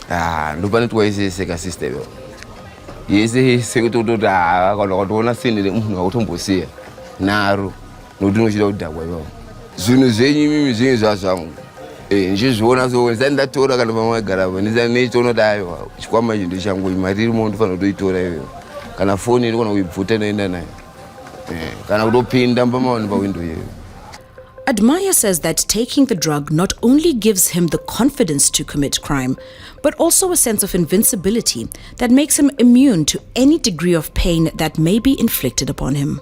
Nobody twice is a system. Yes, he said to do that. I got seen it out on Bosia. Naru, no do not that way. Soon as any museums are some. Just one as always, then that told I got my garage when is a nature no die. Which one my condition with my real month for do it to can afford it when we put it in the night. Can I do pin down on the window? Admire says that taking the drug not only gives him the confidence to commit crime, but also a sense of invincibility that makes him immune to any degree of pain that may be inflicted upon him.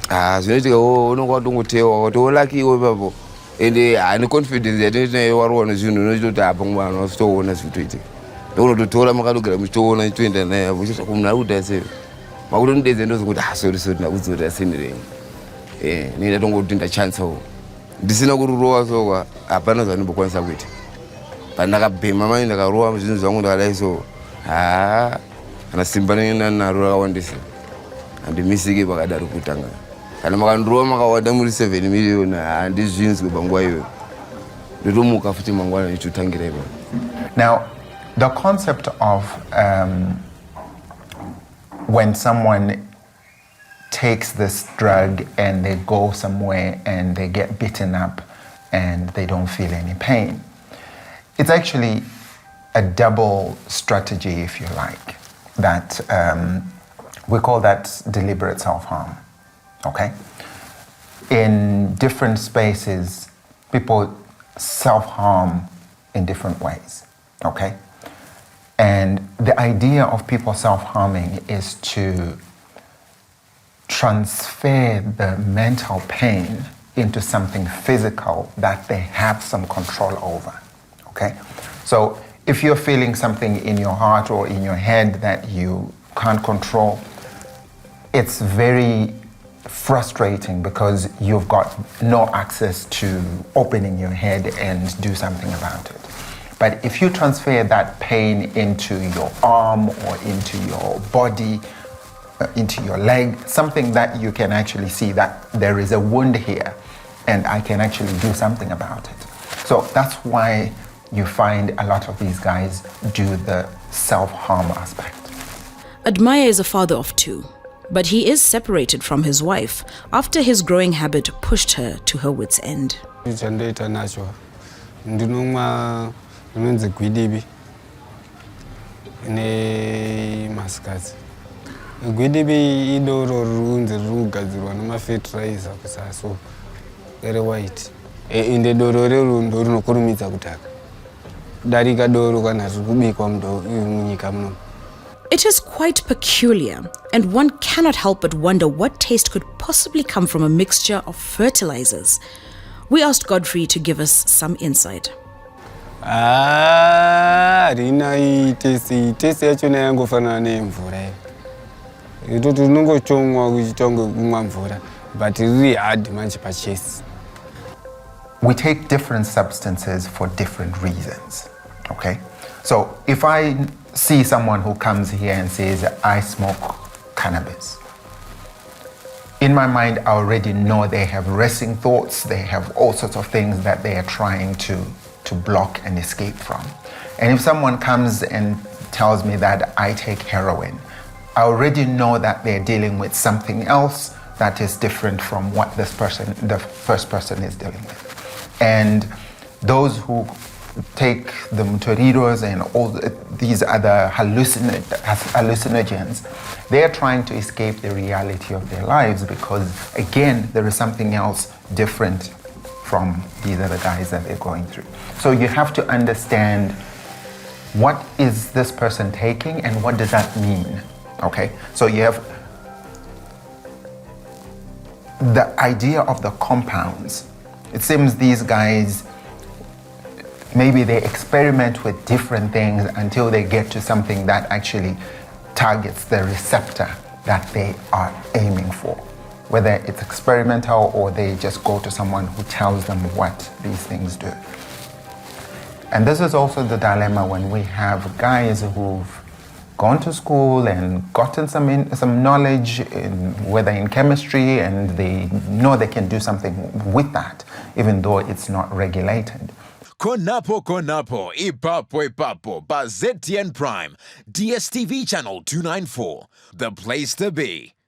So you go, no, what don't tell, what lucky over. And confidence that you are one as you know to tap on one or stone as you treat it. Don't to tell them how to get a stone and twin and there, which is whom now that's it. I wouldn't they know what I saw the certain I was the scenery. Neither don't go in the chance. This is not good rows over a panel and book on it. But not a pay my mind like a row of Zong that I saw. And a symphony and a row on this. And the missing give a Putanga. And I'm going to draw my 7 million and these jeans go Bangwayo. The room of Timangwa to Tangi. Now, the concept of when someone takes this drug and they go somewhere and they get beaten up and they don't feel any pain. It's actually a double strategy, if you like, that we call that deliberate self-harm, okay? In different spaces, people self-harm in different ways, okay? And the idea of people self-harming is to transfer the mental pain into something physical that they have some control over, okay? So if you're feeling something in your heart or in your head that you can't control, it's very frustrating because you've got no access to opening your head and do something about it. But if you transfer that pain into your arm or into your body, into your leg, something that you can actually see that there is a wound here and I can actually do something about it. So that's why you find a lot of these guys do the self-harm aspect. Admire is a father of 2, but he is separated from his wife after his growing habit pushed her to her wit's end. Gwidibi idoro runze rugadzirwa namafertilizer kusaso ere white inde doro rerundo rinokurumidza kutaka darika doro kana zvekubikwa munyika muno. It is quite peculiar, and one cannot help but wonder what taste could possibly come from a mixture of fertilizers. We asked Godfrey to give us some insight. Rina itesi yacho nayangofanana nemvura. But really hard manje pachase. We take different substances for different reasons, okay? So if I see someone who comes here and says, I smoke cannabis, in my mind, I already know they have racing thoughts, they have all sorts of things that they are trying to block and escape from. And if someone comes and tells me that I take heroin, I already know that they're dealing with something else that is different from what the first person is dealing with. And those who take the mutoritos and all these other hallucinogens, they are trying to escape the reality of their lives because, again, there is something else different from these other guys that they're going through. So you have to understand what is this person taking and what does that mean? Okay, so you have the idea of the compounds. It seems these guys, maybe they experiment with different things until they get to something that actually targets the receptor that they are aiming for. Whether it's experimental or they just go to someone who tells them what these things do. And this is also the dilemma when we have guys who've gone to school and gotten some knowledge, whether in chemistry, and they know they can do something with that, even though it's not regulated. Konapo Konapo Ipapo Ipapo by ZTN Prime, DSTV channel 294, the place to be.